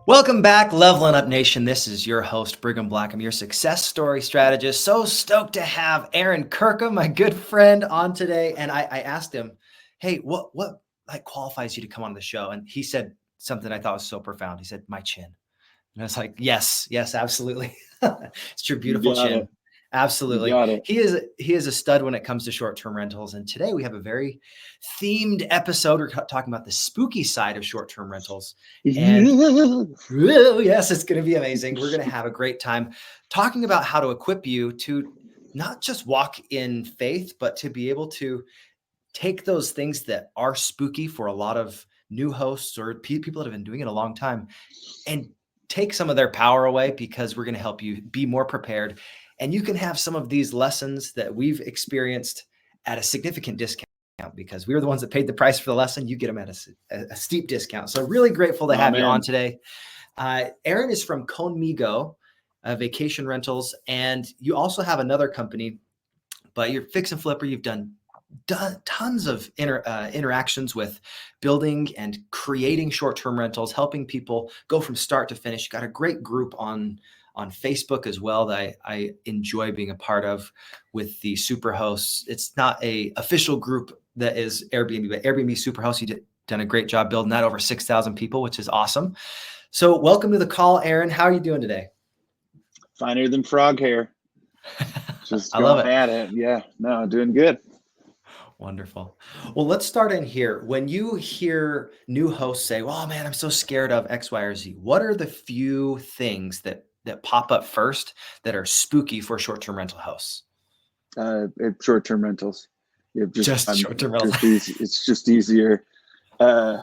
Welcome back, Levelin Up Nation. This is your host, Brigham Blackham, your success story strategist. So stoked to have Aaron Kirkham, my good friend, on today. And I asked him, hey, what like qualifies you to come on the show? And he said something I thought was so profound. He said, my chin. And I was like, yes, absolutely. It's your beautiful chin. Absolutely. He is a stud when it comes to short-term rentals. And today we have a very themed episode. We're talking about the spooky side of short-term rentals. And yes, it's going to be amazing. We're going to have a great time talking about how to equip you to not just walk in faith, but to be able to take those things that are spooky for a lot of new hosts or people that have been doing it a long time and take some of their power away, because we're going to help you be more prepared. And you can have some of these lessons that we've experienced at a significant discount, because we were the ones that paid the price for the lesson. You get them at a steep discount. So really grateful to have you on today. Aaron is from Conmigo Vacation Rentals, and you also have another company, but you're Fix and Flipper. You've done tons of interactions with building and creating short-term rentals, helping people go from start to finish. You got a great group on Facebook as well that I enjoy being a part of with the super hosts. It's not a official group that is Airbnb, but Airbnb Superhost. You done a great job building that, over 6,000 people, which is awesome. So welcome to the call, Aaron. How are you doing today? Finer than frog hair. Just I love it. At it. Yeah, no, doing good. Wonderful. Well, let's start in here. When you hear new hosts say, well, man, I'm so scared of X, Y, or Z, what are the few things that pop up first that are spooky for short-term rental hosts? Short-term rentals. Just short-term rentals. It's just easier. No,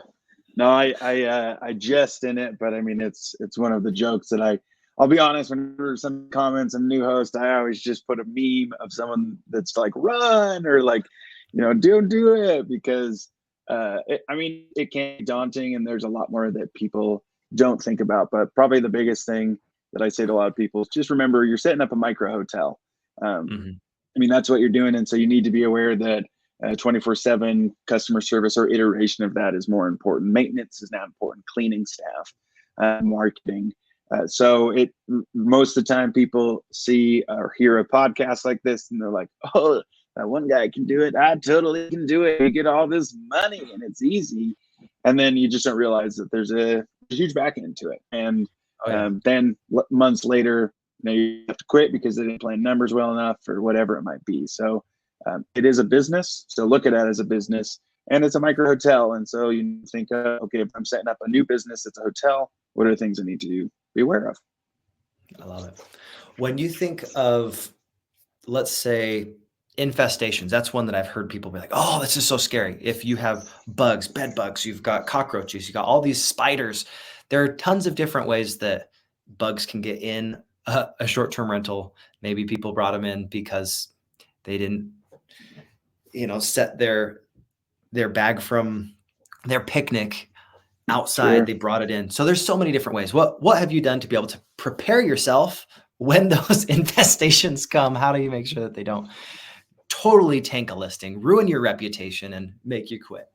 I jest in it, but I mean, it's one of the jokes that I'll be honest, whenever some comments on new host, I always just put a meme of someone that's like, run, or like, don't do it, because it can be daunting, and there's a lot more that people don't think about. But probably the biggest thing that I say to a lot of people is just remember, you're setting up a micro hotel. I mean, that's what you're doing. And so you need to be aware that 24/7 customer service or iteration of that is more important. Maintenance is now important, cleaning staff, marketing. So most of the time people see or hear a podcast like this and they're like, oh, that one guy can do it. I totally can do it. You get all this money and it's easy. And then you just don't realize that there's a huge back end to it. And then months later, you have to quit because they didn't plan numbers well enough or whatever it might be. So it is a business. So look at it as a business, and it's a micro hotel. And so you think, okay, if I'm setting up a new business, it's a hotel, what are the things I need to be aware of? I love it. When you think of, let's say, infestations, that's one that I've heard people be like, oh, this is so scary. If you have bugs, bed bugs, you've got cockroaches, you've got all these spiders. There are tons of different ways that bugs can get in a short-term rental. Maybe people brought them in because they didn't, set their bag from their picnic outside. Sure. They brought it in. So there's so many different ways. What have you done to be able to prepare yourself when those infestations come? How do you make sure that they don't totally tank a listing, ruin your reputation, and make you quit?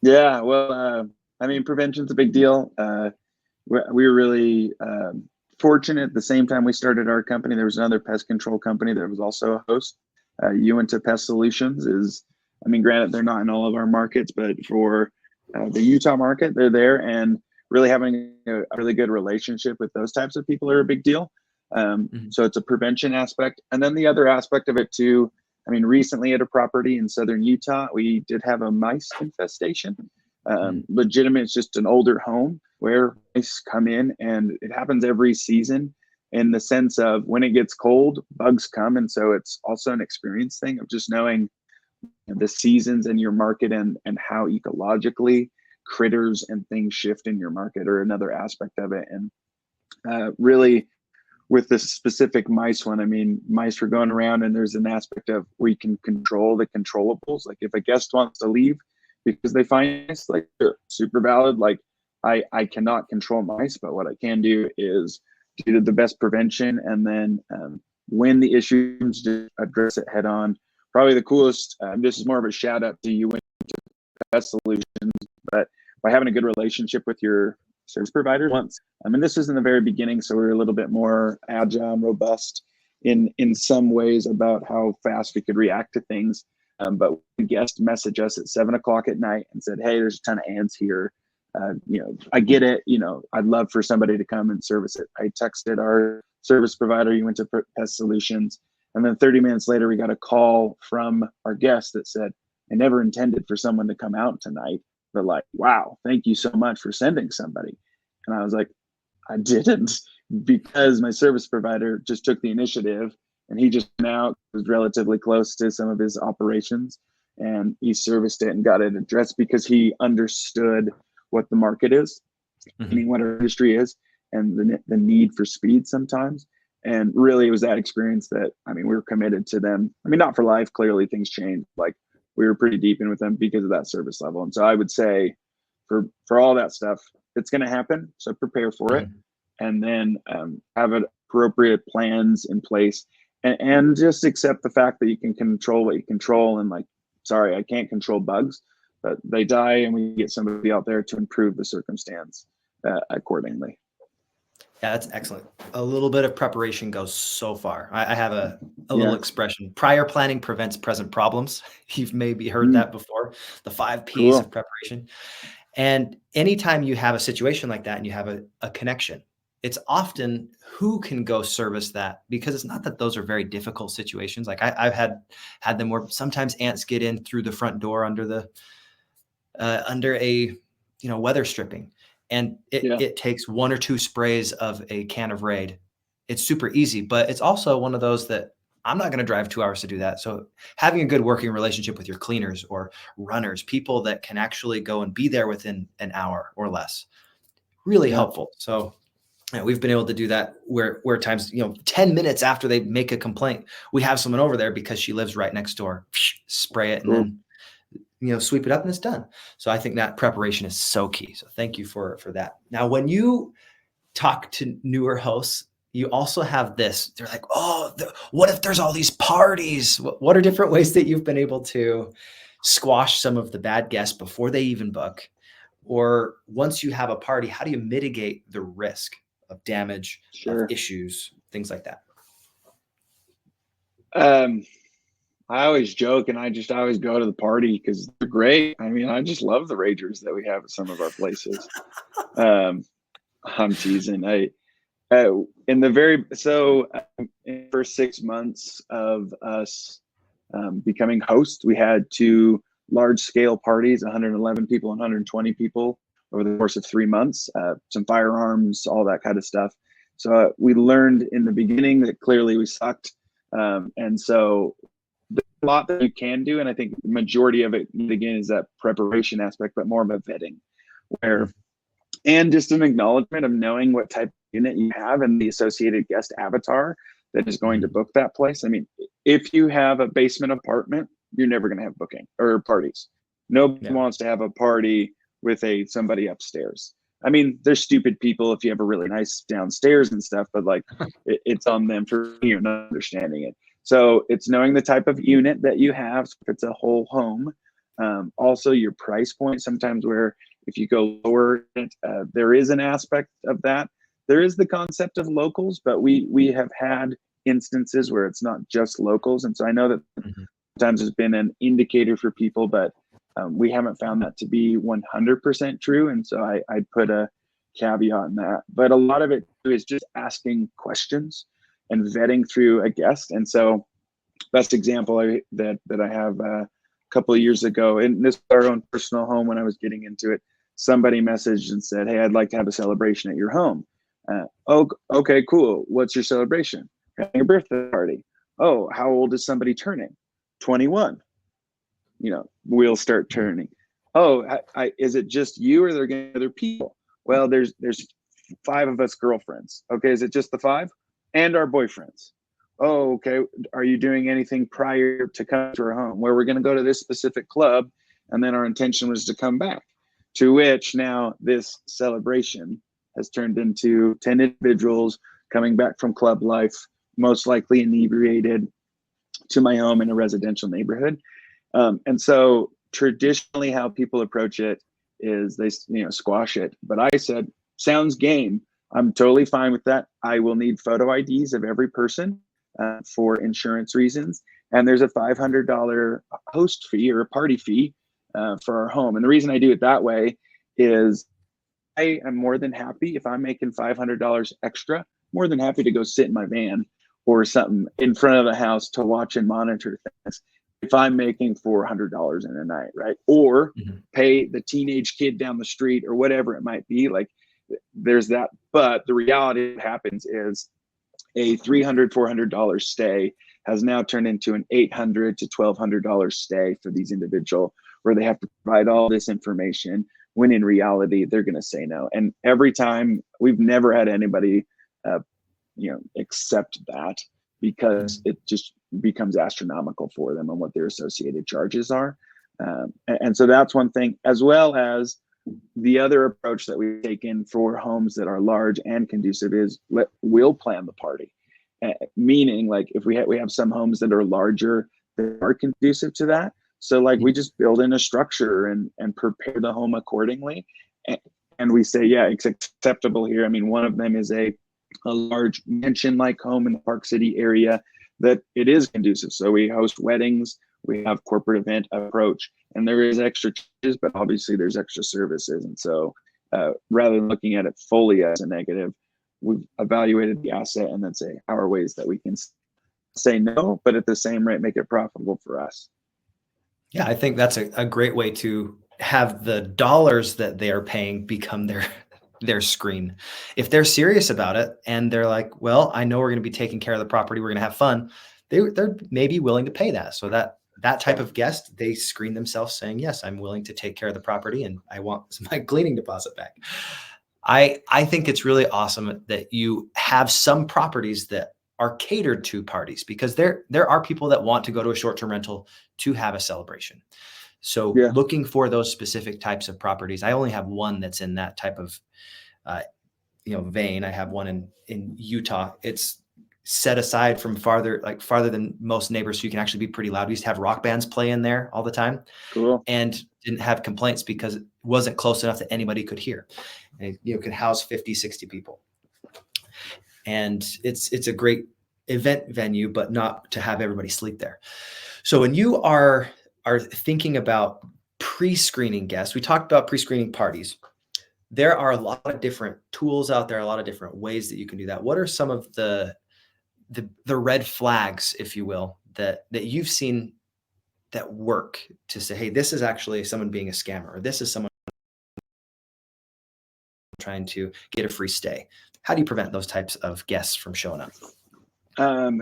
Yeah, well, prevention's a big deal. We were really fortunate. At the same time we started our company, there was another pest control company that was also a host. Uinta Pest Solutions is, granted, they're not in all of our markets, but for the Utah market, they're there, and really having a really good relationship with those types of people are a big deal. So it's a prevention aspect. And then the other aspect of it too, recently at a property in southern Utah, we did have a mice infestation. Legitimate, it's just an older home where mice come in, and it happens every season, in the sense of when it gets cold, bugs come. And so it's also an experience thing of just knowing the seasons in your market and how ecologically critters and things shift in your market are another aspect of it. And really with this specific mice one, mice were going around, and there's an aspect of we can control the controllables. Like if a guest wants to leave because they find mice, like super valid. Like I cannot control mice, but what I can do is do the best prevention, and then when the issue comes, to address it head on. Probably the coolest, this is more of a shout out to you and to Pest Solutions, but by having a good relationship with your service providers once. I mean, this was in the very beginning, so we were a little bit more agile and robust in some ways about how fast we could react to things. But a guest messaged us at 7 o'clock at night and said, "Hey, there's a ton of ants here. I get it. I'd love for somebody to come and service it." I texted our service provider. He went to Pest Solutions. And then 30 minutes later, we got a call from our guest that said, "I never intended for someone to come out tonight, but like, wow, thank you so much for sending somebody." And I was like, "I didn't," because my service provider just took the initiative, and he just went out, was relatively close to some of his operations, and he serviced it and got it addressed because he understood what the market is, meaning what our industry is, and the need for speed sometimes. And really, it was that experience that, we were committed to them. Not for life. Clearly, things changed. Like, we were pretty deep in with them because of that service level. And so I would say for all that stuff, it's going to happen. So prepare for it, and then have appropriate plans in place, and just accept the fact that you can control what you control. And like, sorry, I can't control bugs, but they die, and we get somebody out there to improve the circumstance accordingly. Yeah, that's excellent. A little bit of preparation goes so far. I have a little expression: prior planning prevents present problems. You've maybe heard that before. The 5 Ps of preparation. And anytime you have a situation like that and you have a connection, it's often who can go service that, because it's not that those are very difficult situations. Like I've had them where sometimes ants get in through the front door under a weather stripping. And it takes 1 or 2 sprays of a can of Raid. It's super easy, but it's also one of those that I'm not going to drive 2 hours to do that. So having a good working relationship with your cleaners or runners, people that can actually go and be there within an hour or less, really helpful. So we've been able to do that where times, 10 minutes after they make a complaint, we have someone over there because she lives right next door, spray it, and then sweep it up and it's done. So I think that preparation is so key. So thank you for that. Now, when you talk to newer hosts, you also have this, they're like, "Oh, what if there's all these parties?" What are different ways that you've been able to squash some of the bad guests before they even book? Or once you have a party, how do you mitigate the risk of damage, of issues, things like that? I always joke, and I always go to the party because they're great. I just love the ragers that we have at some of our places. I'm teasing. In the first 6 months of us becoming host, we had 2 large-scale parties, 111 people and 120 people over the course of 3 months, some firearms, all that kind of stuff. So we learned in the beginning that clearly we sucked. And so there's a lot that you can do. And I think the majority of it, again, is that preparation aspect, but more of a vetting and just an acknowledgement of knowing what type of unit you have and the associated guest avatar that is going to book that place. If you have a basement apartment, you're never going to have booking or parties. Nobody wants to have a party with somebody upstairs. There's stupid people if you have a really nice downstairs and stuff, but like it's on them for not understanding it. So it's knowing the type of unit that you have. So if it's a whole home, also your price point. Sometimes where if you go lower, there is an aspect of that. There is the concept of locals, but we have had instances where it's not just locals. And so I know that sometimes it's been an indicator for people, but we haven't found that to be 100% true. And so I put a caveat on that. But a lot of it is just asking questions and vetting through a guest. And so best example that I have a couple of years ago, and this was our own personal home when I was getting into it, somebody messaged and said, "Hey, I'd like to have a celebration at your home." Oh, okay, cool. What's your celebration? Having a birthday party. Oh, how old is somebody turning? 21. We'll start turning. Oh, is it just you or are there going to be other people? Well, there's 5 of us girlfriends. Okay, is it just the 5? And our boyfriends. Oh, okay. Are you doing anything prior to coming to our home where we're going to go to this specific club? And then our intention was to come back, to which now this celebration has turned into 10 individuals coming back from club life, most likely inebriated, to my home in a residential neighborhood. And so traditionally how people approach it is they squash it. But I said, sounds game. I'm totally fine with that. I will need photo IDs of every person for insurance reasons. And there's a $500 host fee or a party fee for our home. And the reason I do it that way is I am more than happy if I'm making $500 extra, more than happy to go sit in my van or something in front of the house to watch and monitor things. If I'm making $400 in a night, right? Or pay the teenage kid down the street or whatever it might be, like there's that. But the reality that happens is a $300, $400 stay has now turned into an $800 to $1,200 stay for these individuals, where they have to provide all this information when in reality they're going to say no. And every time, we've never had anybody accept that, because it just becomes astronomical for them on what their associated charges are. And so that's one thing, as well as the other approach that we've taken for homes that are large and conducive is we'll plan the party. Meaning, like, if we have some homes that are larger that are conducive to that, so like we just build in a structure and prepare the home accordingly, and we say, yeah, it's acceptable here. I mean, one of them is a large mansion-like home in the Park City area that it is conducive. So we host weddings, we have corporate event approach, and there is extra charges, but obviously there's extra services. And so rather than looking at it fully as a negative, we've evaluated the asset and then say, how are ways that we can say no, but at the same rate, make it profitable for us. Yeah, I think that's a great way to have the dollars that they are paying become their screen. If they're serious about it and they're like, well, I know we're going to be taking care of the property, we're going to have fun, they're maybe willing to pay that. So that type of guest, they screen themselves saying, yes, I'm willing to take care of the property and I want my cleaning deposit back. I think it's really awesome that you have some properties that are catered to parties, because there are people that want to go to a short-term rental to have a celebration. So looking for those specific types of properties. I only have one that's in that type of vein. I have one in Utah. It's set aside from farther than most neighbors, so you can actually be pretty loud. We used to have rock bands play in there all the time. Cool. And didn't have complaints because it wasn't close enough that anybody could hear. And it could house 50, 60 people. And it's a great event venue, but not to have everybody sleep there. So when you are thinking about pre-screening guests, we talked about pre-screening parties. There are a lot of different tools out there, a lot of different ways that you can do that. What are some of the red flags, if you will, that you've seen that work to say, hey, this is actually someone being a scammer, or this is someone trying to get a free stay? How do you prevent those types of guests from showing up? I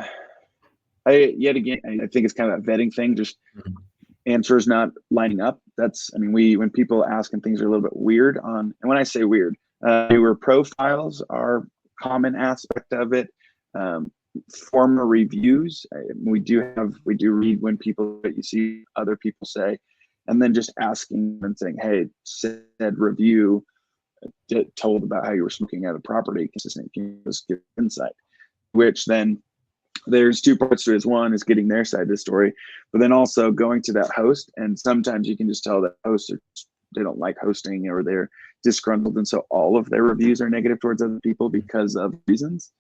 think it's kind of a vetting thing, just answers not lining up. When people ask and things are a little bit weird and when I say weird, newer profiles are common aspect of it. Former reviews, we do read when you see other people say, and then just asking and saying, hey, said review told about how you were smoking at a property, consistent, can you just give insight? Which then there's two parts to it. One is getting their side of the story, but then also going to that host. And sometimes you can just tell that hosts they don't like hosting, or they're disgruntled. And so all of their reviews are negative towards other people because of reasons.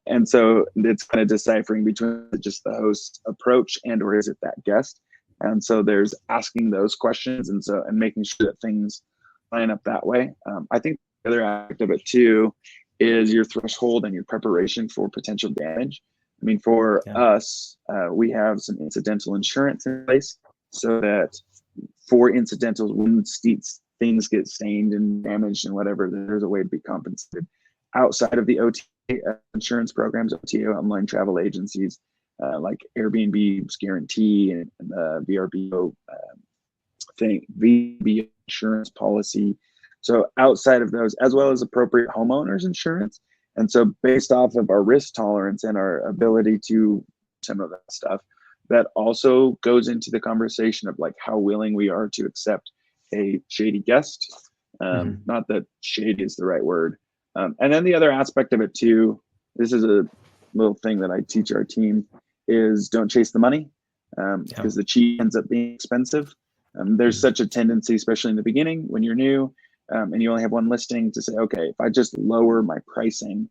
And so it's kind of deciphering between just the host's approach or is it that guest? And so there's asking those questions and making sure that things line up that way. I think the other aspect of it too is your threshold and your preparation for potential damage. For us, we have some incidental insurance in place so that for incidentals, when things get stained and damaged and whatever, there's a way to be compensated. Outside of the OTA insurance programs, OTA online travel agencies like Airbnb's guarantee and the VRBO VRBO insurance policy. So outside of those, as well as appropriate homeowners insurance. And so based off of our risk tolerance and our ability to some of that stuff, that also goes into the conversation of like how willing we are to accept a shady guest. Not that shady is the right word. And then the other aspect of it too, this is a little thing that I teach our team, is don't chase the money, because the cheap ends up being expensive. There's such a tendency, especially in the beginning when you're new, and you only have one listing, to say, okay, if I just lower my pricing,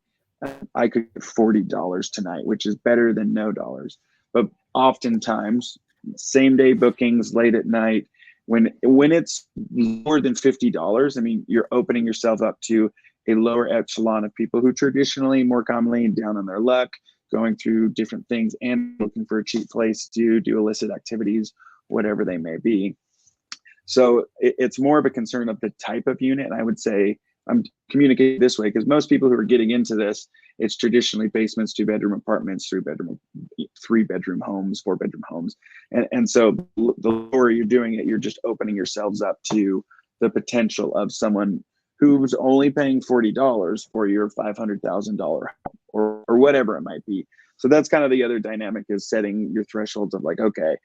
I could get $40 tonight, which is better than no dollars. But oftentimes, same day bookings late at night, when it's more than $50, I mean, you're opening yourself up to a lower echelon of people who traditionally, more commonly, down on their luck, going through different things and looking for a cheap place to do illicit activities, whatever they may be. So it's more of a concern of the type of unit. And I would say I'm communicating this way because most people who are getting into this, it's traditionally basements, 2-bedroom apartments, 3-bedroom homes, 4-bedroom homes. And so the lower you're doing it, you're just opening yourselves up to the potential of someone who's only paying $40 for your $500,000 home or whatever it might be. So that's kind of the other dynamic, is setting your thresholds of like, okay,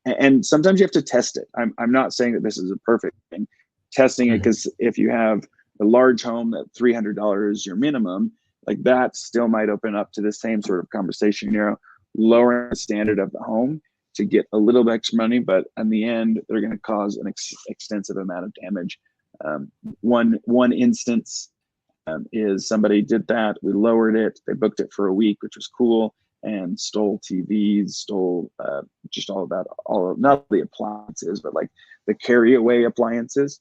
and sometimes you have to test it. I'm not saying that this is a perfect thing. Testing it, because if you have a large home that $300 is your minimum, like that still might open up to the same sort of conversation, lowering the standard of the home to get a little bit extra money, but in the end, they're going to cause an extensive amount of damage. One instance is somebody did that. We lowered it. They booked it for a week, which was cool, and stole TVs, stole just all of not the appliances, but like the carry away appliances.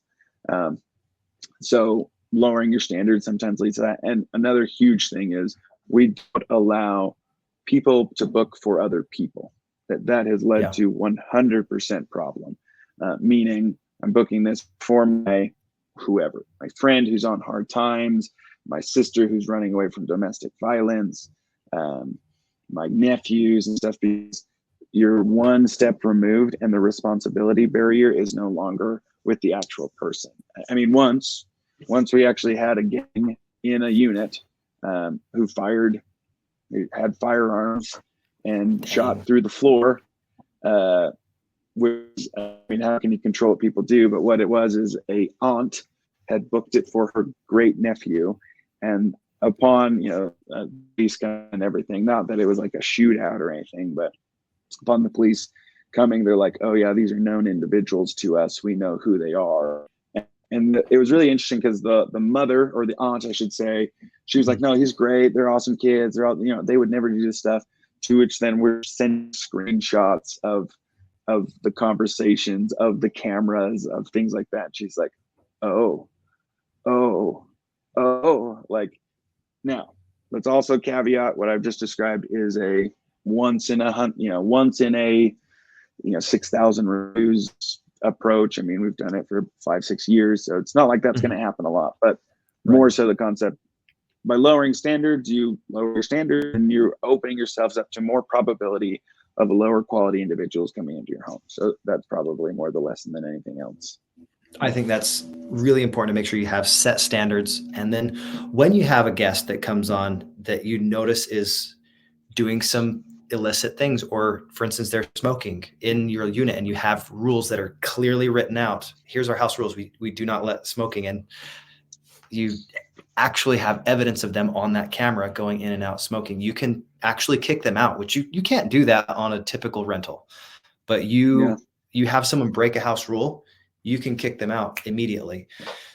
So lowering your standards sometimes leads to that. And another huge thing is we don't allow people to book for other people. That has led to 100% problem. Meaning I'm booking this for my whoever, my friend who's on hard times, my sister who's running away from domestic violence, my nephews and stuff, because you're one step removed and the responsibility barrier is no longer with the actual person. I mean, once we actually had a gang in a unit who had firearms and shot through the floor. Which, I mean, how can you control what people do? But what it was is a aunt had booked it for her great nephew, and upon police and everything, not that it was like a shootout or anything, but upon the police coming, they're like, oh yeah, these are known individuals to us, we know who they are. And it was really interesting because the mother, or the aunt I should say, she was like, no, he's great, they're awesome kids, they're all, they would never do this stuff. To which then we're sending screenshots of the conversations, of the cameras, of things like that. She's like, oh, like, now let's also caveat what I've just described is a once in a 6,000 reviews approach. I mean, we've done it for 5-6 years, so it's not like that's going to happen a lot, but more so the concept, by lowering standards, you lower your standard and you're opening yourselves up to more probability of lower quality individuals coming into your home. So that's probably more the lesson than anything else. I think that's really important to make sure you have set standards. And then when you have a guest that comes on that you notice is doing some illicit things, or for instance, they're smoking in your unit and you have rules that are clearly written out. Here's our house rules. We do not let smoking, and you actually have evidence of them on that camera going in and out smoking. You can actually kick them out, which you can't do that on a typical rental, but you have someone break a house rule, you can kick them out immediately.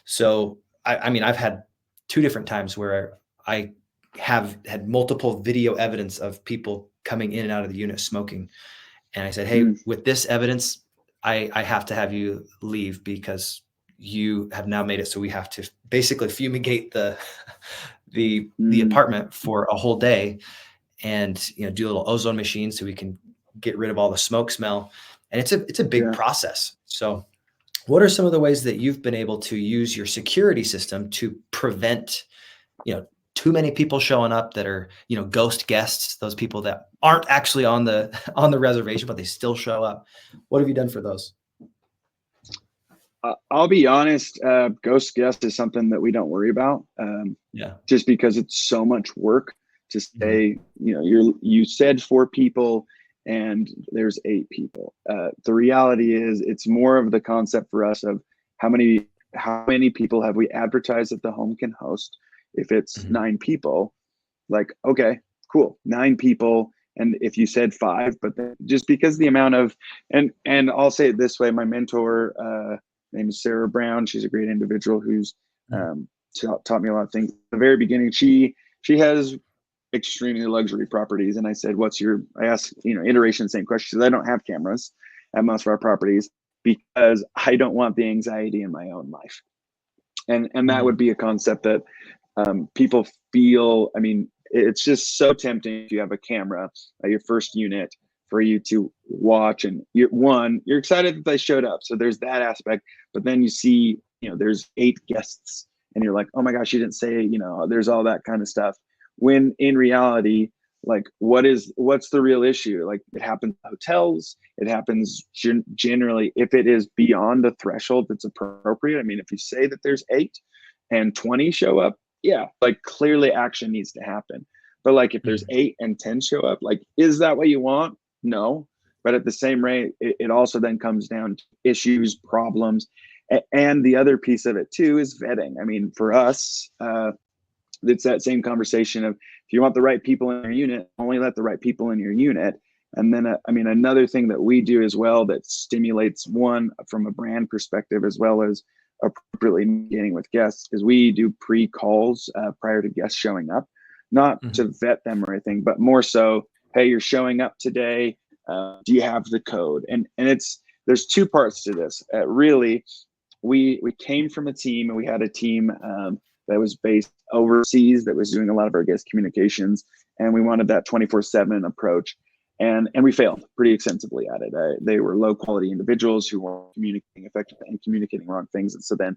So, I mean, I've had 2 different times where I have had multiple video evidence of people coming in and out of the unit smoking. And I said, hey, with this evidence, I have to have you leave because you have now made it so we have to basically fumigate the apartment for a whole day, and do a little ozone machine so we can get rid of all the smoke smell. And it's a big process. So what are some of the ways that you've been able to use your security system to prevent too many people showing up that are ghost guests, those people that aren't actually on the reservation but they still show up? What have you done for those? I'll be honest, ghost guest is something that we don't worry about. Just because it's so much work to say, you said 4 people and there's 8 people. The reality is it's more of the concept for us of how many people have we advertised that the home can host. If it's 9 people, like, okay, cool, 9 people. And if you said 5, but just because the amount of, and I'll say it this way, my mentor, name is Sarah Brown. She's a great individual who's taught me a lot of things. At the very beginning, she has extremely luxury properties. And I said, I asked, iteration, same question. She said, I don't have cameras at most of our properties because I don't want the anxiety in my own life. And that would be a concept that people feel, I mean, it's just so tempting if you have a camera at your first unit for you to watch. And you're excited that they showed up. So there's that aspect, but then you see, there's 8 guests and you're like, oh my gosh, you didn't say, there's all that kind of stuff. When in reality, like what's the real issue? Like it happens in hotels. It happens generally if it is beyond the threshold that's appropriate. I mean, if you say that there's 8 and 20 show up, yeah, like clearly action needs to happen. But like if there's 8 and 10 show up, like, is that what you want? No. But at the same rate, it also then comes down to issues, problems. And the other piece of it too is vetting. I mean, for us, it's that same conversation of if you want the right people in your unit, only let the right people in your unit. And then, another thing that we do as well that stimulates one from a brand perspective, as well as appropriately getting with guests, is we do pre-calls prior to guests showing up, not to vet them or anything, but more so, hey, you're showing up today. Do you have the code? And there's 2 parts to this. Really, we came from a team, and we had a team that was based overseas that was doing a lot of our guest communications, and we wanted that 24/7 approach, and we failed pretty extensively at it. They were low quality individuals who weren't communicating effectively and communicating wrong things, and so then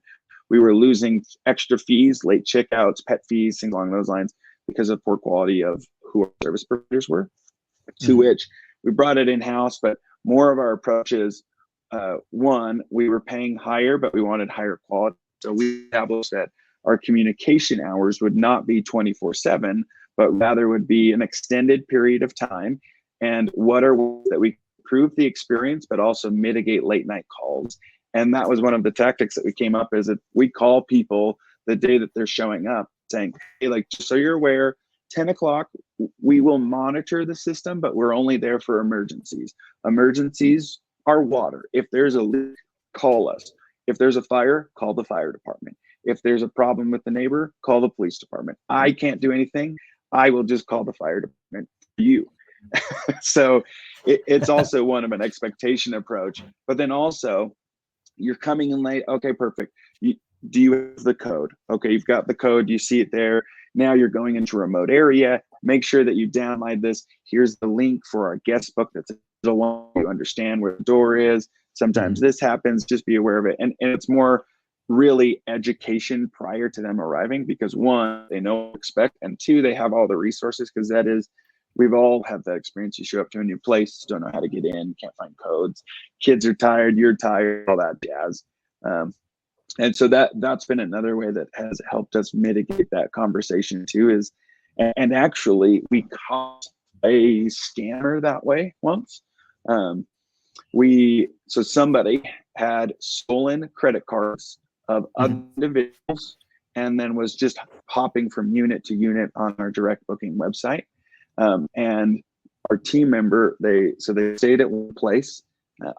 we were losing extra fees, late checkouts, pet fees, things along those lines, because of poor quality of who our service providers were. To which we brought it in house, but more of our approaches. One, we were paying higher, but we wanted higher quality, so we established that our communication hours would not be 24/7, but rather would be an extended period of time. And what are ways that we improve the experience, but also mitigate late night calls? And that was one of the tactics that we came up is that we call people the day that they're showing up saying, hey, like, just so you're aware, 10 o'clock, we will monitor the system, but we're only there for emergencies. Emergencies are water. If there's a leak, call us. If there's a fire, call the fire department. If there's a problem with the neighbor, call the police department. I can't do anything. I will just call the fire department for you. So it's also one of an expectation approach, but then also you're coming in late. Okay, perfect. Do you have the code? Okay, you've got the code. You see it there. Now you're going into a remote area. Make sure that you download this. Here's the link for our guest book. That's the one you understand where the door is. Sometimes this happens. Just be aware of it. And it's more really education prior to them arriving, because 1, they know what to expect, and 2, they have all the resources, because we've all had that experience. You show up to a new place, don't know how to get in, can't find codes, kids are tired, you're tired, all that jazz. And so that's been another way that has helped us mitigate that conversation too, and actually we caught a scammer that way once. So somebody had stolen credit cards of other individuals and then was just hopping from unit to unit on our direct booking website. And our team member, they stayed at one place.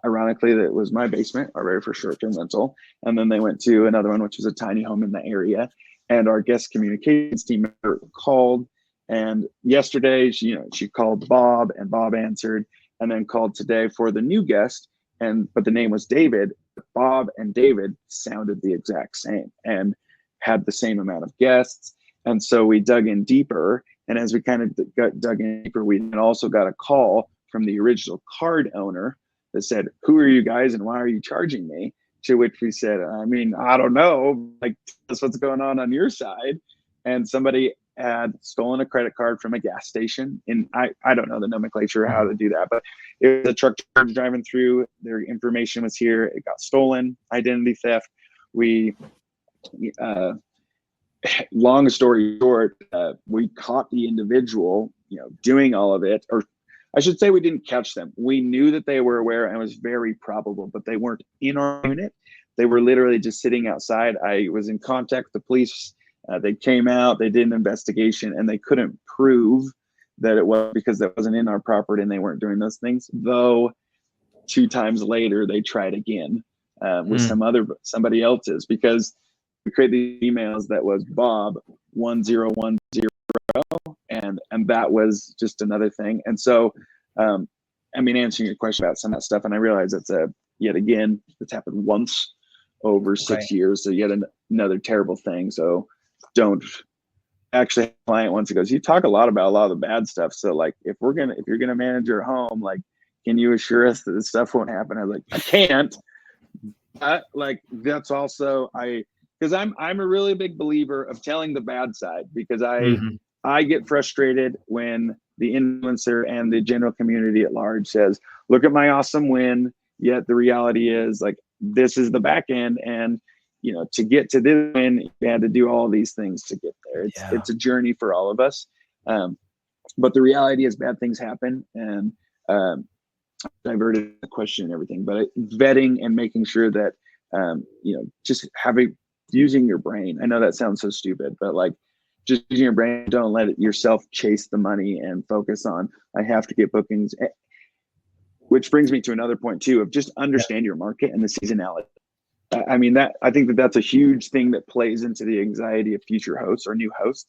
Ironically, that was my basement, our very first short-term rental. And then they went to another one, which was a tiny home in the area. And our guest communications team member called. And yesterday, she called Bob, and Bob answered, and then called today for the new guest. But the name was David. Bob and David sounded the exact same and had the same amount of guests. And so we dug in deeper. And as we kind of dug in deeper, we also got a call from the original card owner that said, who are you guys and why are you charging me? To which we said, I don't know, like, that's what's going on your side. And somebody had stolen a credit card from a gas station. And I don't know the nomenclature, how to do that, but it was a truck driving through, their information was here, it got stolen, identity theft. Long story short, we caught the individual, doing all of it, or I should say we didn't catch them. We knew that they were aware, and it was very probable, but they weren't in our unit. They were literally just sitting outside. I was in contact with the police. They came out, they did an investigation, and they couldn't prove that it was because that wasn't in our property and they weren't doing those things. Though 2 times later, they tried again. with somebody else's, because we create these emails that was Bob 1010, and that was just another thing. And so I mean, answering your question about some of that stuff, and I realize it's yet again, it's happened once over 6 years, so yet another terrible thing. So don't actually, a client once goes, you talk a lot about a lot of the bad stuff, so like if you're gonna manage your home, like, can you assure us that this stuff won't happen? I was like, I can't. Like, that's also, because I'm a really big believer of telling the bad side, because I get frustrated when the influencer and the general community at large says, look at my awesome win, yet the reality is, like, this is the back end, and you know, to get to this win, you had to do all these things to get there. It's a journey for all of us, but the reality is bad things happen. And diverted the question and everything, but vetting and making sure that you know, just using your brain. I know that sounds so stupid, but like, just using your brain. Don't let yourself chase the money and focus on, I have to get bookings. Which brings me to another point too, of just understand your market and the seasonality. I mean, I think that's a huge thing that plays into the anxiety of future hosts or new hosts.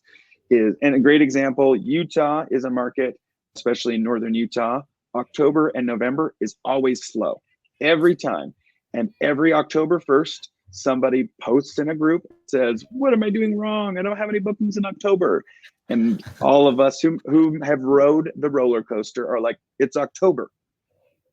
And a great example, Utah is a market, especially in northern Utah. October and November is always slow, every time. And every October 1st, somebody posts in a group, says, what am I doing wrong? I don't have any bookings in October. And all of us who have rode the roller coaster are like, it's October.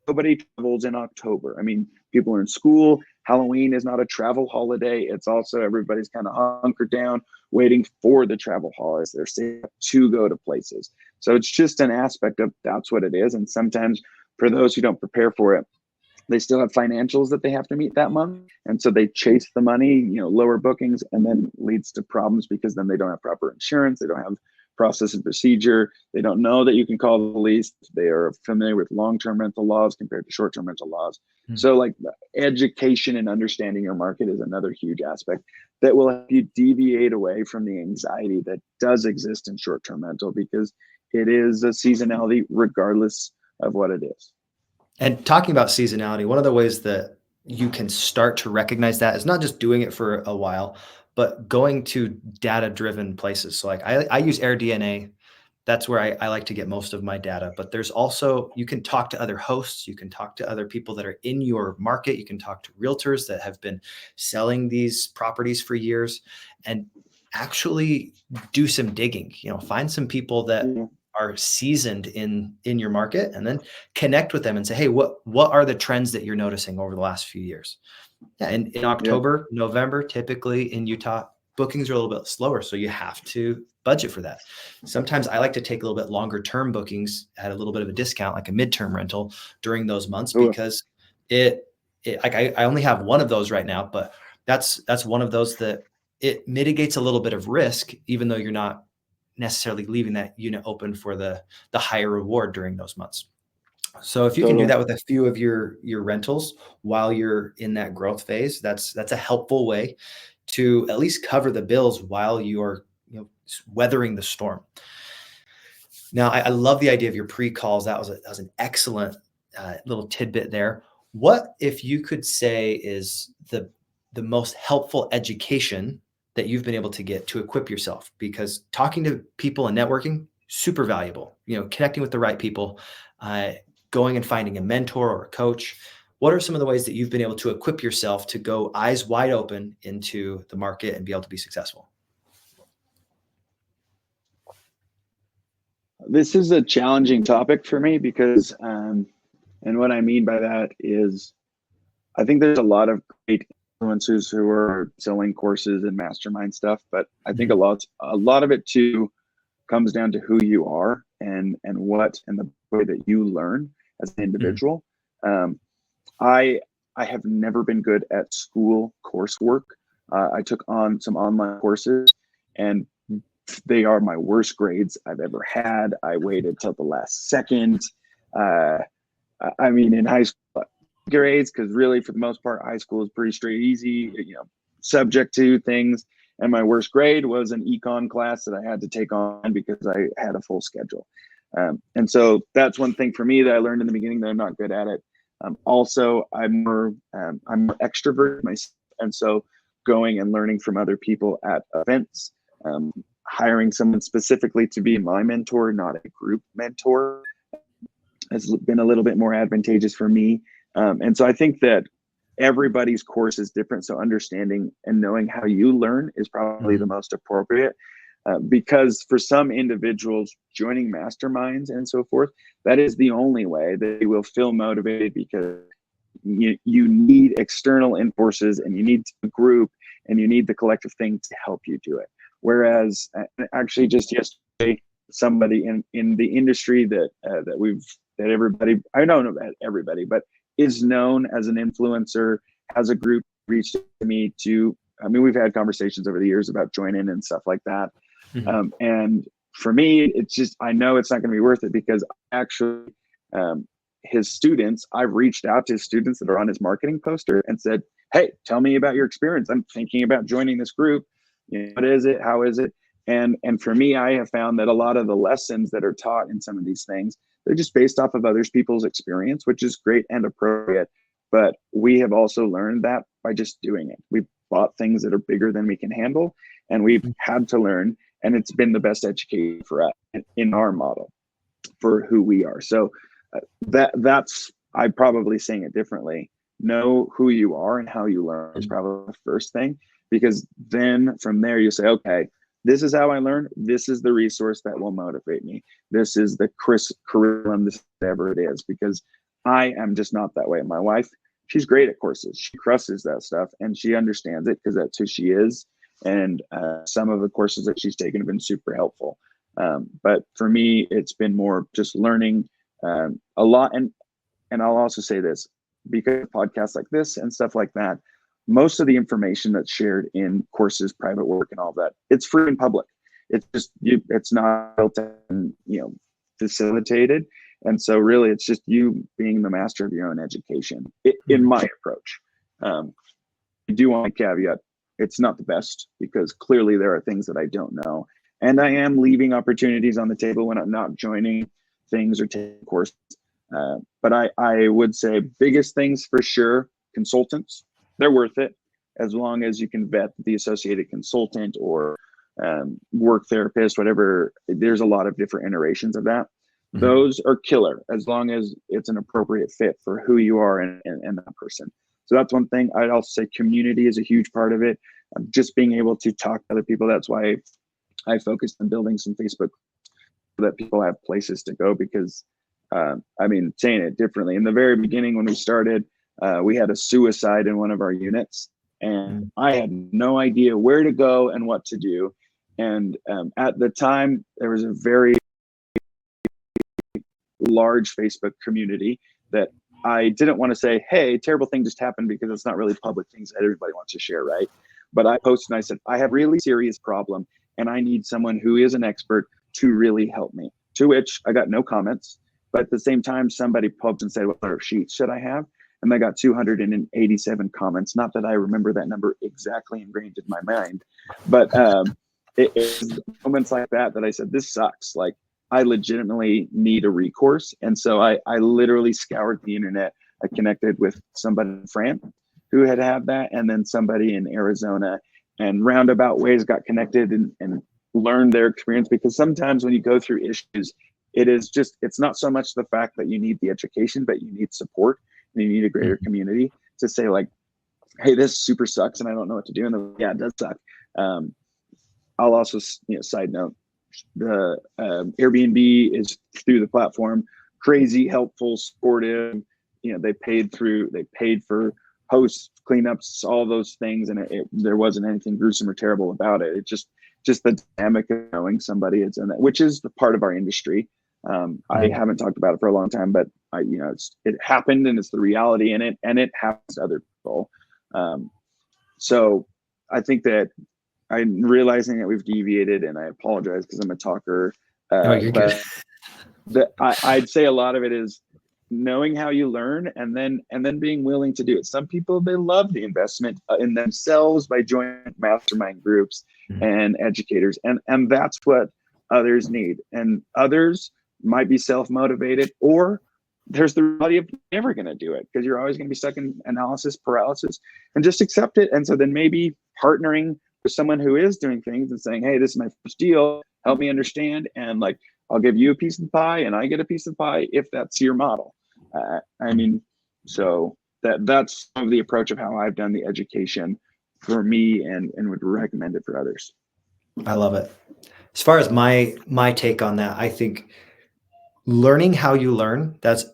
Nobody travels in October. I mean, people are in school. Halloween is not a travel holiday. It's also, everybody's kind of hunkered down, waiting for the travel holidays. They're safe to go to places. So it's just an aspect of, that's what it is. And sometimes for those who don't prepare for it, they still have financials that they have to meet that month. And so they chase the money, you know, lower bookings, and then leads to problems, because then they don't have proper insurance. They don't have process and procedure. They don't know that you can call the police. They are familiar with long-term rental laws compared to short-term rental laws. So like, education and understanding your market is another huge aspect that will help you deviate away from the anxiety that does exist in short-term rental, because it is a seasonality regardless of what it is. And talking about seasonality, one of the ways that you can start to recognize that is not just doing it for a while, but going to data-driven places. So like I use AirDNA. That's where I like to get most of my data. But there's also, you can talk to other hosts. You can talk to other people that are in your market. You can talk to realtors that have been selling these properties for years, and actually do some digging. You know, find some people that are seasoned in your market, and then connect with them and say, hey, what are the trends that you're noticing over the last few years? Yeah, in October, November, typically in Utah, bookings are a little bit slower, so you have to budget for that. Sometimes I like to take a little bit longer term bookings at a little bit of a discount, like a midterm rental during those months, because it like I only have one of those right now, but that's one of those that it mitigates a little bit of risk, even though you're not necessarily leaving that unit open for the higher reward during those months. So if you can do that with a few of your rentals while you're in that growth phase, that's a helpful way to at least cover the bills while you're, you know, weathering the storm. Now, I love the idea of your pre-calls. That was an excellent little tidbit there. What if you could say is the most helpful education that you've been able to get to equip yourself? Because talking to people and networking, super valuable. You know, connecting with the right people, going and finding a mentor or a coach. What are some of the ways that you've been able to equip yourself to go eyes wide open into the market and be able to be successful? This is a challenging topic for me, because, and what I mean by that is, I think there's a lot of great influencers who are selling courses and mastermind stuff, but I think a lot of it too comes down to who you are and the way that you learn as an individual. I have never been good at school coursework. I took on some online courses, and they are my worst grades I've ever had. I waited till the last second. I mean, in high school grades, because really for the most part, high school is pretty straight, easy, you know, subject to things. And my worst grade was an econ class that I had to take on because I had a full schedule. And so that's one thing for me that I learned in the beginning, that I'm not good at it. Also, I'm more extrovert myself, and so going and learning from other people at events, hiring someone specifically to be my mentor, not a group mentor, has been a little bit more advantageous for me. And so I think that everybody's course is different. So understanding and knowing how you learn is probably the most appropriate. Because for some individuals, joining masterminds and so forth, that is the only way that they will feel motivated, because you need external forces, and you need a group, and you need the collective thing to help you do it. Whereas actually just yesterday, somebody in the industry that everybody, I don't know about everybody, but is known as an influencer, has a group, reached to me to, I mean, we've had conversations over the years about joining and stuff like that. And for me, it's just, I know it's not going to be worth it, because actually his students, I've reached out to his students that are on his marketing poster and said, hey, tell me about your experience. I'm thinking about joining this group. What is it? How is it? And for me, I have found that a lot of the lessons that are taught in some of these things, they're just based off of other people's experience, which is great and appropriate. But we have also learned that by just doing it. We've bought things that are bigger than we can handle, and we've had to learn. And it's been the best education for us in our model for who we are. So that's, I'm probably saying it differently. Know who you are and how you learn is probably the first thing, because then from there you say, okay, this is how I learn. This is the resource that will motivate me. This is the curriculum, this whatever it is, because I am just not that way. My wife, she's great at courses. She crushes that stuff, and she understands it because that's who she is. And some of the courses that she's taken have been super helpful. But for me, it's been more just learning a lot. And I'll also say this, because of podcasts like this and stuff like that, most of the information that's shared in courses, private work, and all that, it's free and public. It's just it's not built and facilitated. And so really, it's just you being the master of your own education. In my approach, I do want to caveat, it's not the best, because clearly there are things that I don't know, and I am leaving opportunities on the table when I'm not joining things or taking courses. But I would say biggest things for sure, consultants, they're worth it, as long as you can vet the associated consultant or work therapist, whatever. There's a lot of different iterations of that. Those are killer, as long as it's an appropriate fit for who you are and that person. So that's one thing. I'd also say community is a huge part of it. Just being able to talk to other people. That's why I focused on building some Facebook so that people have places to go, because I mean, saying it differently, in the very beginning when we started, we had a suicide in one of our units, and I had no idea where to go and what to do. And at the time, there was a very large Facebook community that I didn't want to say, hey, terrible thing just happened, because it's not really public things that everybody wants to share, right? But I posted and I said, I have a really serious problem, and I need someone who is an expert to really help me. To which I got no comments. But at the same time, somebody poked and said, what other sheets should I have? And I got 287 comments. Not that I remember that number exactly ingrained in my mind, but it's moments like that I said, this sucks. Like, I legitimately need a recourse. And so I literally scoured the internet. I connected with somebody in France who had that, and then somebody in Arizona, and roundabout ways got connected and learned their experience. Because sometimes when you go through issues, it's not so much the fact that you need the education, but you need support, and you need a greater community to say, like, hey, this super sucks and I don't know what to do. And then, yeah, it does suck. I'll also, side note, the Airbnb is through the platform, crazy helpful, supportive. They paid for hosts, cleanups, all those things, and there wasn't anything gruesome or terrible about it. It's just the dynamic of knowing somebody is in that, which is the part of our industry. I haven't talked about it for a long time, but it happened, and it's the reality in it, and it happens to other people. So I think that I'm realizing that we've deviated, and I apologize because I'm a talker. But I'd say a lot of it is knowing how you learn, and then being willing to do it. Some people, they love the investment in themselves by joining mastermind groups and educators, and that's what others need. And others might be self-motivated, or there's the reality of never going to do it because you're always going to be stuck in analysis paralysis, and just accept it. And so then maybe partnering with someone who is doing things and saying, hey, this is my first deal, help me understand. And like, I'll give you a piece of the pie and I get a piece of the pie if that's your model. I mean, so that's some of the approach of how I've done the education for me and would recommend it for others. I love it. As far as my take on that, I think learning how you learn, that's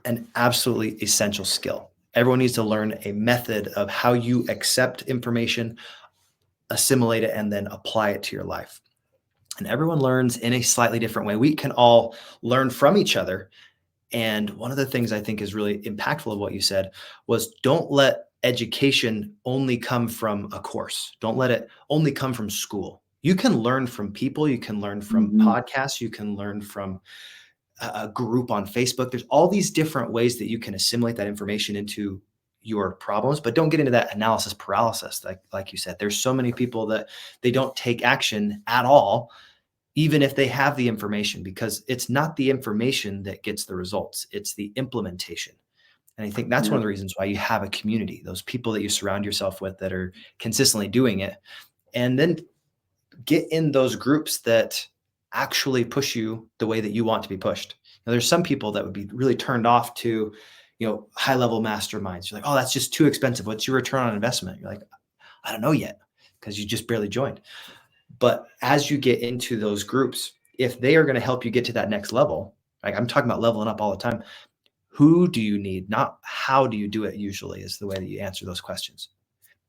an absolutely essential skill. Everyone needs to learn a method of how you accept information, assimilate it, and then apply it to your life. And everyone learns in a slightly different way. We can all learn from each other. And one of the things I think is really impactful of what you said was, don't let education only come from a course. Don't let it only come from school. You can learn from people. You can learn from podcasts. You can learn from a group on Facebook. There's all these different ways that you can assimilate that information into your problems, but don't get into that analysis paralysis. Like you said, there's so many people that they don't take action at all, even if they have the information, because it's not the information that gets the results. It's the implementation. And I think that's one of the reasons why you have a community, those people that you surround yourself with that are consistently doing it. And then get in those groups that actually push you the way that you want to be pushed. Now, there's some people that would be really turned off to, high level masterminds. You're like, oh, that's just too expensive. What's your return on investment? You're like, I don't know yet, because you just barely joined. But as you get into those groups, if they are going to help you get to that next level, like I'm talking about leveling up all the time, who do you need? Not how do you do it, usually is the way that you answer those questions.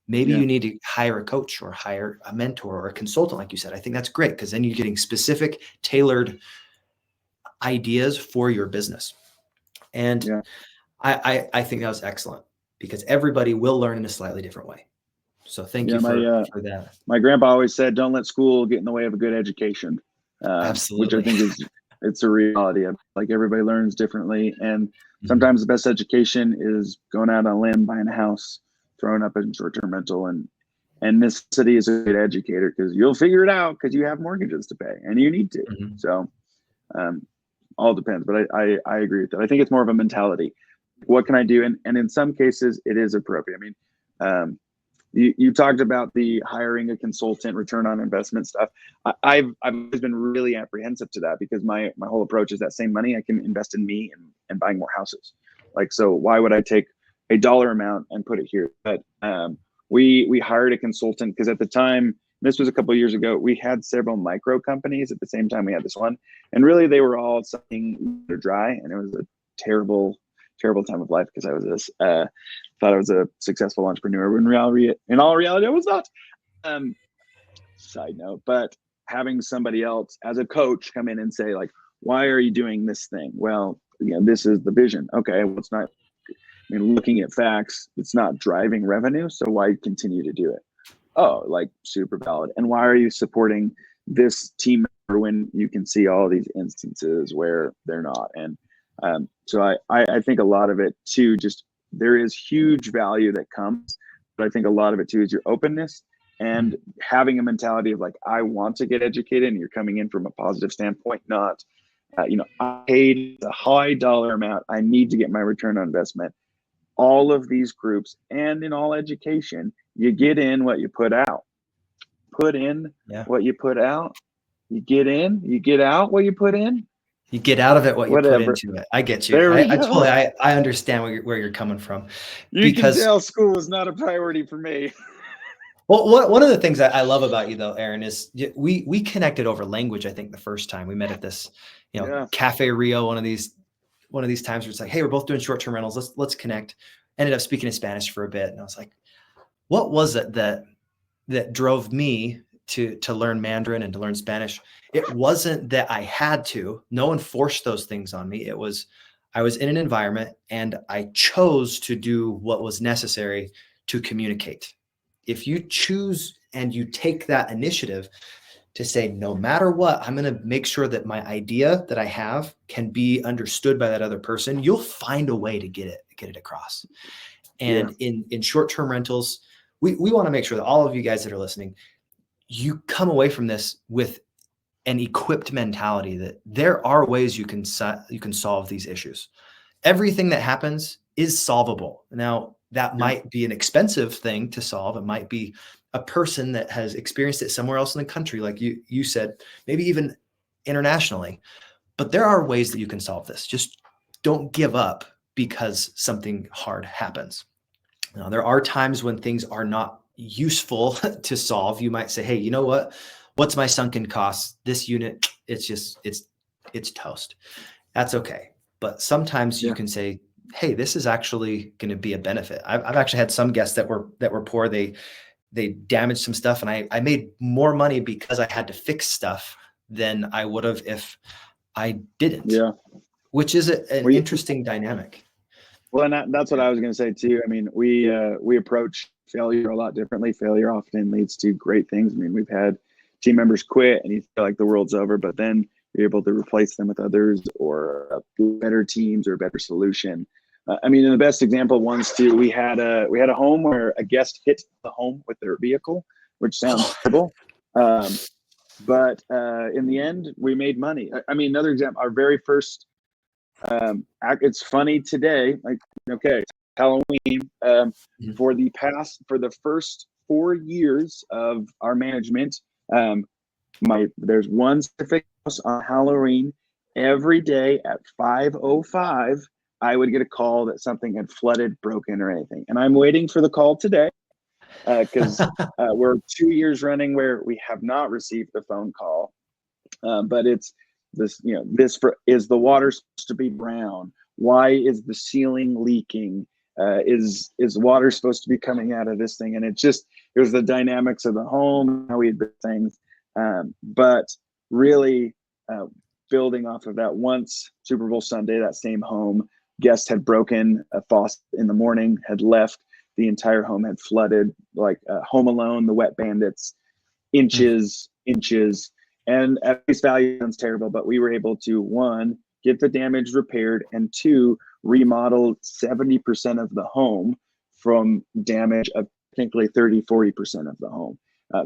Maybe you need to hire a coach or hire a mentor or a consultant, like you said. I think that's great, because then you're getting specific, tailored ideas for your business. And I think that was excellent, because everybody will learn in a slightly different way. So thank you for that. My grandpa always said, don't let school get in the way of a good education. Absolutely. Which I think it's a reality of, like, everybody learns differently. And sometimes the best education is going out on a limb, buying a house, throwing up a short-term rental, and necessity is a good educator, because you'll figure it out because you have mortgages to pay and you need to. So all depends, but I agree with that. I think it's more of a mentality. What can I do? And in some cases it is appropriate. I mean, you talked about the hiring a consultant, return on investment stuff. I've always been really apprehensive to that, because my whole approach is that same money I can invest in me and buying more houses. Like, so why would I take a dollar amount and put it here? But we hired a consultant because at the time, this was a couple of years ago, we had several micro companies at the same time we had this one, and really they were all sucking dry, and it was a terrible time of life, because I was thought I was a successful entrepreneur, when in all reality I was not. Side note, but having somebody else as a coach come in and say, like, why are you doing this thing? Well, this is the vision. Okay, well, it's not, I mean, looking at facts, it's not driving revenue, so why continue to do it? Oh, like, super valid. And why are you supporting this team member when you can see all these instances where they're not? And so I think a lot of it too, just there is huge value that comes, but I think a lot of it too is your openness and having a mentality of, like, I want to get educated, and you're coming in from a positive standpoint, not, I paid the high dollar amount, I need to get my return on investment. All of these groups, and in all education, you get in what you put out. Put in what you put out. You get in, you get out what you put in. You get out of it what you put into it. I get you. I understand where you're coming from. You can tell school is not a priority for me. Well, one of the things that I love about you, though, Aaron, is we connected over language. I think the first time we met at this, Cafe Rio, one of these times where it's like, hey, we're both doing short-term rentals. Let's connect. Ended up speaking in Spanish for a bit, and I was like, what was it that drove me to learn Mandarin and to learn Spanish? It wasn't that I had to. No one forced those things on me. It was, I was in an environment and I chose to do what was necessary to communicate. If you choose and you take that initiative to say, no matter what, I'm going to make sure that my idea that I have can be understood by that other person, you'll find a way to get it across. And in short-term rentals, we want to make sure that all of you guys that are listening, you come away from this with an equipped mentality that there are ways you can solve these issues. everything that happens is solvable. Now, that might be an expensive thing to solve. It might be a person that has experienced it somewhere else in the country, like you said, maybe even internationally. But there are ways that you can solve this. Just don't give up because something hard happens. Now, there are times when things are not useful to solve. You might say, hey, you know what? What's my sunken cost? This unit, it's toast. That's okay. But sometimes you can say, hey, this is actually going to be a benefit. I've actually had some guests that were poor. They damaged some stuff, and I made more money because I had to fix stuff than I would have if I didn't. Yeah. Which is an interesting dynamic. Well, and that's what I was going to say too. I mean, we approach failure a lot differently. Failure often leads to great things. I mean, we've had team members quit and you feel like the world's over, but then you're able to replace them with others or better teams or a better solution. I mean, and the best example once too, we had a home where a guest hit the home with their vehicle, which sounds terrible. But in the end, we made money. I mean, another example, our very first it's funny today, like, okay, Halloween, for the first 4 years of our management, there's one specific house on Halloween. Every day at 5:05, I would get a call that something had flooded, broken, or anything. And I'm waiting for the call today because we're 2 years running where we have not received the phone call. But it's this, is the water supposed to be brown? Why is the ceiling leaking? Is water supposed to be coming out of this thing? And it was the dynamics of the home, how we had built things. But really building off of that, once Super Bowl Sunday, that same home, guest had broken a faucet in the morning, had left, the entire home had flooded, like Home Alone, the Wet Bandits, inches. And at face value sounds terrible, but we were able to, one, get the damage repaired, and two, remodel 70% of the home from damage of technically 30-40% of the home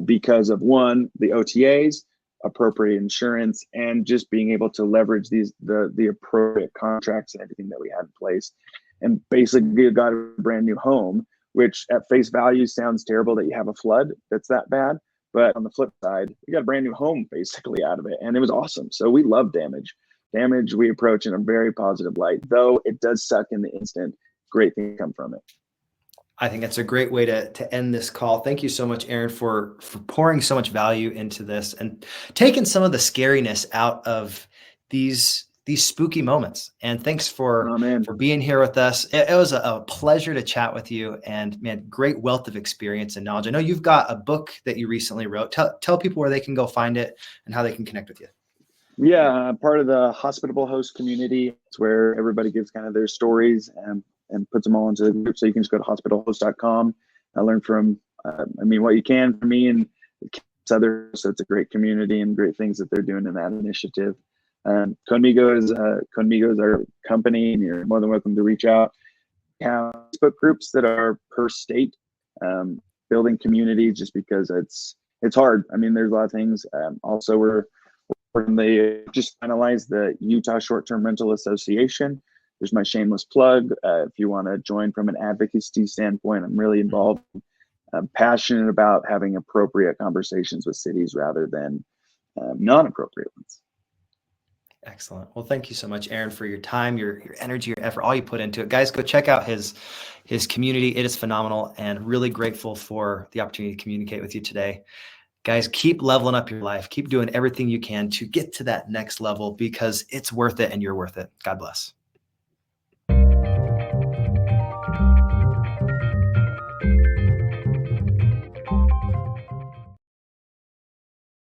because of, one, the OTAs, appropriate insurance, and just being able to leverage the appropriate contracts and everything that we had in place. And basically got a brand new home, which at face value sounds terrible that you have a flood that's that bad. But on the flip side, we got a brand new home basically out of it, and it was awesome. So we love damage. Damage we approach in a very positive light, though it does suck in the instant. Great things come from it. I think that's a great way to end this call. Thank you so much, Aaron, for pouring so much value into this and taking some of the scariness out of these spooky moments. And thanks for being here with us. It was a pleasure to chat with you, and man, great wealth of experience and knowledge. I know you've got a book that you recently wrote. Tell people where they can go find it and how they can connect with you. Yeah, part of the hospitable host community. It's where everybody gives kind of their stories and puts them all into the group. So you can just go to hospitalhost.com. I learned from, what you can from me and others. So it's a great community and great things that they're doing in that initiative. Conmigo is our company, and you're more than welcome to reach out. We have Facebook groups that are per state, building community, just because it's hard. I mean, there's a lot of things. Also, we're just finalized the Utah Short-Term Rental Association. There's my shameless plug. If you want to join from an advocacy standpoint, I'm really involved. I'm passionate about having appropriate conversations with cities rather than non-appropriate ones. Excellent. Well, thank you so much, Aaron, for your time, your energy, your effort, all you put into it. Guys, go check out his community. It is phenomenal, and really grateful for the opportunity to communicate with you today. Guys, keep leveling up your life. Keep doing everything you can to get to that next level, because it's worth it and you're worth it. God bless.